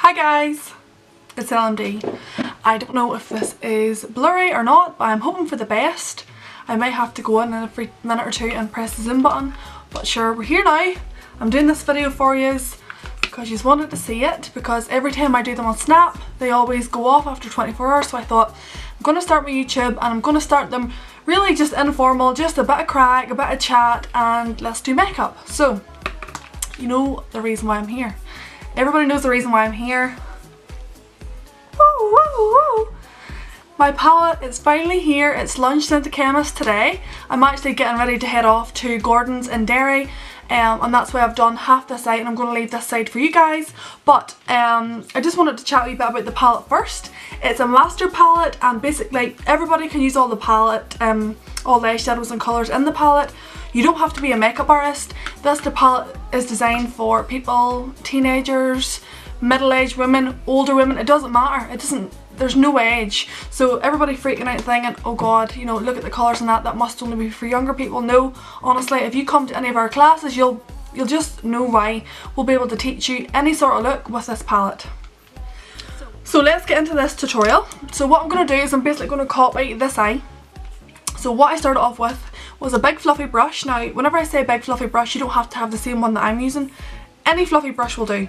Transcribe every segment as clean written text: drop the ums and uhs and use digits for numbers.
Hi guys, it's LMD. I don't know if this is blurry or not, but I'm hoping for the best. I might have to go in every minute or two and press the zoom button, but sure, we're here now. I'm doing this video for yous because you wanted to see it, because every time I do them on Snap, they always go off after 24 hours, so I thought I'm going to start my YouTube and I'm going to start them really just informal, just a bit of crack, a bit of chat, and let's do makeup. So, you know the reason why I'm here. Everybody knows the reason why I'm here. Woo, woo, woo. My palette is finally here. It's launched into chemist today. I'm actually getting ready to head off to Gordon's in Derry, and that's why I've done half this side and I'm going to leave this side for you guys. But I just wanted to chat a wee bit about the palette first. It's a master palette, and basically everybody can use all the palette, all the eyeshadows and colours in the palette. You don't have to be a makeup artist. The palette is designed for people, teenagers, middle-aged women, older women. It doesn't matter. There's no age. So everybody freaking out thinking, oh god, you know, look at the colours and that must only be for younger people. No, honestly, if you come to any of our classes, you'll just know why. We'll be able to teach you any sort of look with this palette. So let's get into this tutorial. So what I'm going to do is I'm basically going to copy this eye. So what I started off with was a big fluffy brush. Now, whenever I say big fluffy brush, you don't have to have the same one that I'm using. Any fluffy brush will do.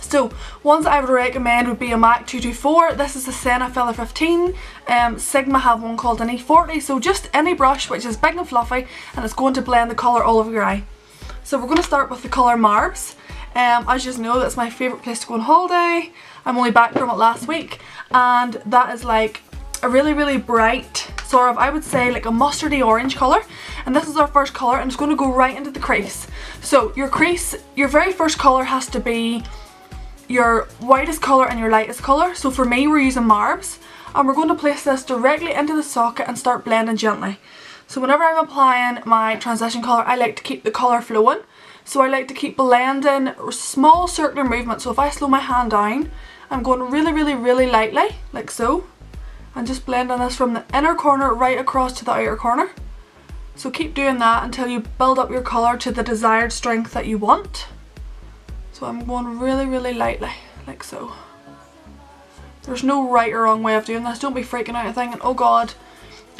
So, ones that I would recommend would be a MAC 224. This is the Senna Filler 15. Sigma have one called an E40. So just any brush which is big and fluffy, and it's going to blend the colour all over your eye. So we're going to start with the colour Marbs. As you know, that's my favourite place to go on holiday. I'm only back from it last week, and that is like a really bright sort of, I would say, like a mustardy orange colour, and this is our first colour, and it's going to go right into the crease. So your crease, your very first colour has to be your whitest colour and your lightest colour. So for me, we're using Marbs, and we're going to place this directly into the socket and start blending gently. So whenever I'm applying my transition colour, I like to keep the colour flowing. So I like to keep blending small circular movements. So if I slow my hand down, I'm going really lightly, like so, and just blending this from the inner corner right across to the outer corner. So keep doing that until you build up your colour to the desired strength that you want. So I'm going really lightly, like so. There's no right or wrong way of doing this. Don't be freaking out and thinking, oh god,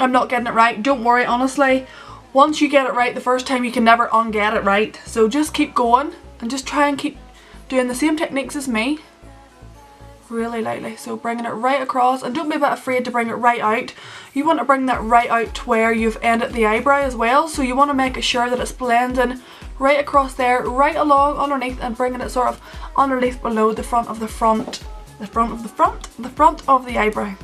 I'm not getting it right. Don't worry, honestly. Once you get it right the first time, you can never un-get it right. So just keep going and just try and keep doing the same techniques as me. Really lightly, so bringing it right across, and don't be a bit afraid to bring it right out. You want to bring that right out to where you've ended the eyebrow as well, so you want to make sure that it's blending right across there, right along underneath, and bringing it sort of underneath below the front of the eyebrow.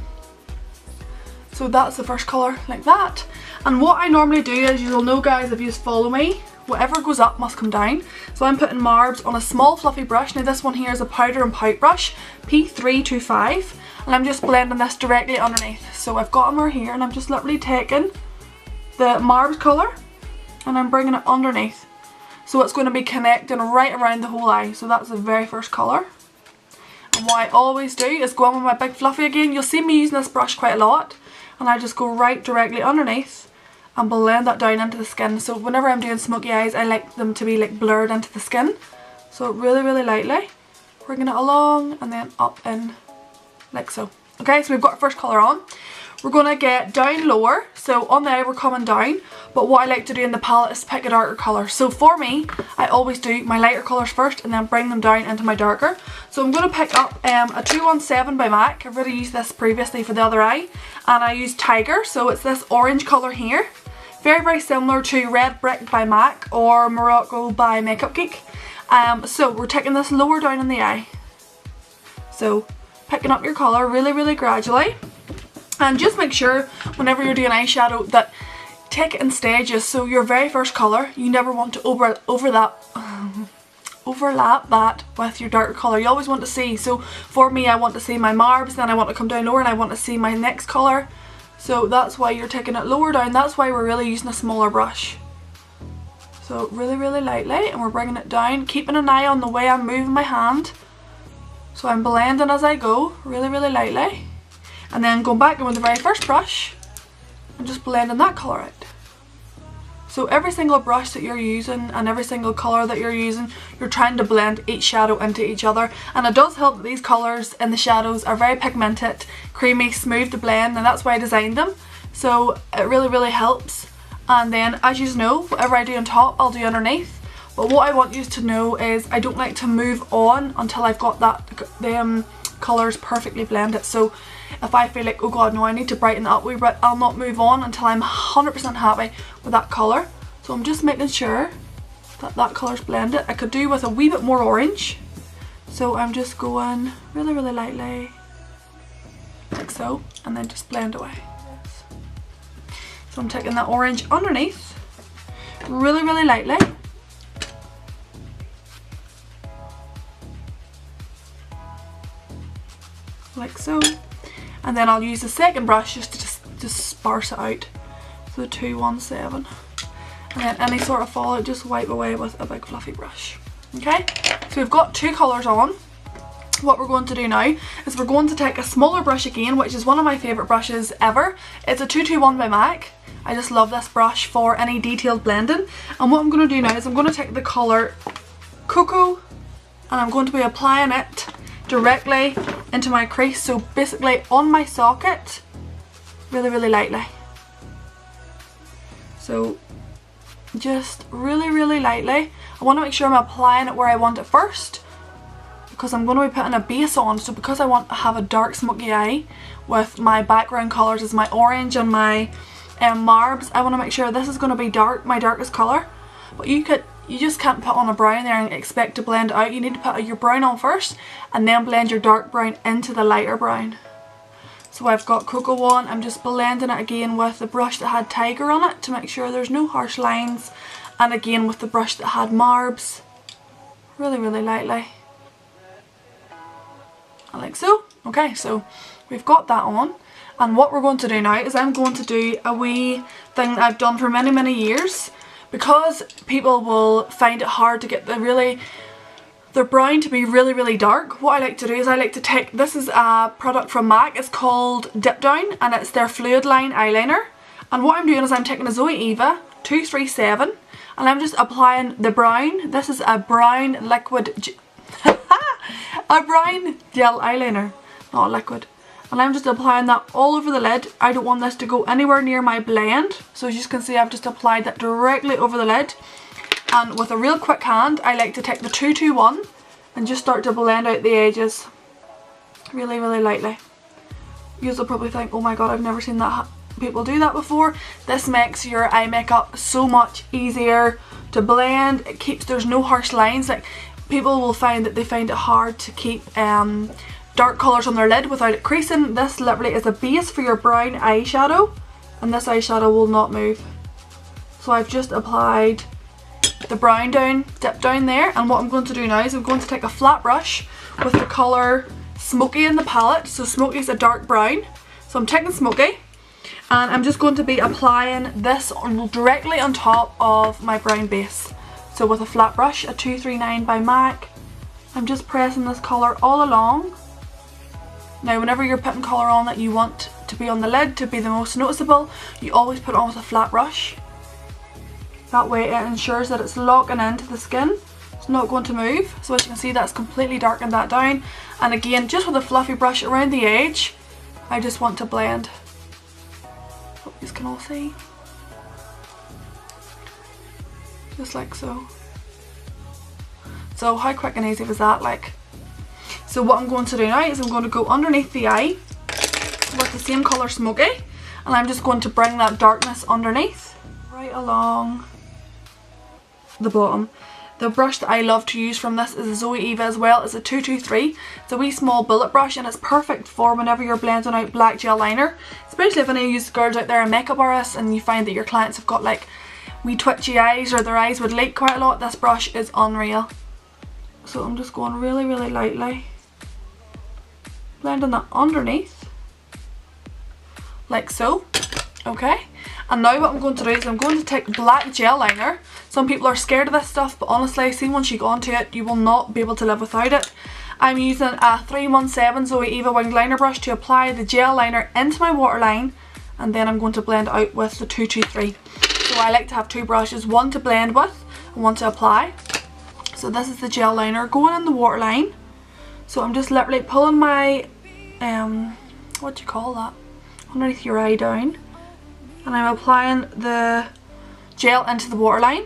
So that's the first colour, like that. And what I normally do, as you'll know guys if you just follow me, whatever goes up must come down. So I'm putting Marbs on a small fluffy brush. Now this one here is a powder and pout brush, P325, and I'm just blending this directly underneath. So I've got them here, and I'm just literally taking the Marbs colour and I'm bringing it underneath. So it's going to be connecting right around the whole eye. So that's the very first colour. And what I always do is go on with my big fluffy again. You'll see me using this brush quite a lot, and I just go right directly underneath and blend that down into the skin. So whenever I'm doing smoky eyes, I like them to be like blurred into the skin. So really lightly, bringing it along and then up in, like so. Okay, so we've got our first colour on. We're going to get down lower. So on the eye we're coming down, but what I like to do in the palette is pick a darker colour. So for me, I always do my lighter colours first and then bring them down into my darker. So I'm going to pick up a 217 by MAC. I've already used this previously for the other eye, and I used Tiger, so it's this orange colour here. Very similar to Red Brick by MAC or Morocco by Makeup Geek. So we're taking this lower down in the eye. So picking up your colour really gradually. And just make sure whenever you're doing eyeshadow that take it in stages. So your very first colour, you never want to overlap that with your darker colour. You always want to see. So for me, I want to see my Marbs, then I want to come down lower and I want to see my next colour. So that's why you're taking it lower down. That's why we're really using a smaller brush. So really lightly, and we're bringing it down, keeping an eye on the way I'm moving my hand. So I'm blending as I go, really lightly. And then going back in with the very first brush and just blending that colour out. So every single brush that you're using and every single colour that you're using, you're trying to blend each shadow into each other. And it does help that these colours in the shadows are very pigmented, creamy, smooth to blend, and that's why I designed them. So it really helps. And then, as you know, whatever I do on top, I'll do underneath. But what I want you to know is I don't like to move on until I've got the colours perfectly blended. So if I feel like, oh god, no, I need to brighten it up a wee bit, I'll not move on until I'm 100% happy with that colour. So I'm just making sure that that colour's blended. I could do with a wee bit more orange. So I'm just going really lightly, like so, and then just blend away. So I'm taking that orange underneath, really lightly. Like so. And then I'll use the second brush just to just sparse it out. So the 217. And then any sort of fallout, just wipe away with a big fluffy brush. Okay, so we've got two colours on. What we're going to do now is we're going to take a smaller brush again, which is one of my favourite brushes ever. It's a 221 by MAC. I just love this brush for any detailed blending. And what I'm going to do now is I'm going to take the colour Cocoa and I'm going to be applying it directly into my crease, so basically on my socket, really lightly. So just really lightly. I want to make sure I'm applying it where I want it first, because I'm going to be putting a base on. So because I want to have a dark smoky eye with my background colours as my orange and my marbs, I want to make sure this is going to be dark, my darkest colour. But you just can't put on a brown there and expect to blend it out. You need to put your brown on first and then blend your dark brown into the lighter brown. So I've got Cocoa on. I'm just blending it again with the brush that had Tiger on it to make sure there's no harsh lines, and again with the brush that had Marbs, really lightly, like so. Okay, so we've got that on, and what we're going to do now is I'm going to do a wee thing that I've done for many years. Because people will find it hard to get their brown to be really dark, what I like to do is I like to take, this is a product from MAC, it's called Dip Down, and it's their Fluid Line eyeliner. And what I'm doing is I'm taking a Zoe Eva 237 and I'm just applying the brown. This is a brown liquid, a brown gel eyeliner, not a liquid. And I'm just applying that all over the lid. I don't want this to go anywhere near my blend. So as you can see, I've just applied that directly over the lid. And with a real quick hand, I like to take the 221 and just start to blend out the edges. Really lightly. You'll probably think, oh my god, I've never seen that people do that before. This makes your eye makeup so much easier to blend. It keeps, there's no harsh lines. Like, people will find that they find it hard to keep dark colours on their lid without it creasing. This literally is a base for your brown eyeshadow, and this eyeshadow will not move. So I've just applied the brown down, dip down there, and what I'm going to do now is I'm going to take a flat brush with the colour Smoky in the palette. So Smoky is a dark brown, so I'm taking Smoky and I'm just going to be applying this directly on top of my brown base. So with a flat brush, a 239 by MAC, I'm just pressing this colour all along. Now whenever you're putting colour on that you want to be on the lid to be the most noticeable, you always put it on with a flat brush. That way it ensures that it's locking into the skin. It's not going to move. So as you can see, that's completely darkened that down. And again, just with a fluffy brush around the edge, I just want to blend. Hope you can all see. Just like so. So how quick and easy was that? Like, so what I'm going to do now is I'm going to go underneath the eye with the same colour Smoky, and I'm just going to bring that darkness underneath, right along the bottom. The brush that I love to use from this is a Zoe Eva as well. It's a 223. It's a wee small bullet brush and it's perfect for whenever you're blending out black gel liner. Especially if any of you girls out there are makeup artists and you find that your clients have got like wee twitchy eyes or their eyes would leak quite a lot. This brush is unreal. So I'm just going really, really lightly, blending that underneath, like so. Okay, and now what I'm going to do is I'm going to take black gel liner. Some people are scared of this stuff, but honestly, see, once you go onto it, you will not be able to live without it. I'm using a 317 Zoe Eva winged liner brush to apply the gel liner into my waterline, and then I'm going to blend it out with the 223. So I like to have two brushes, one to blend with and one to apply. So this is the gel liner going in the waterline. So I'm just literally pulling my, what do you call that, underneath your eye down. And I'm applying the gel into the waterline.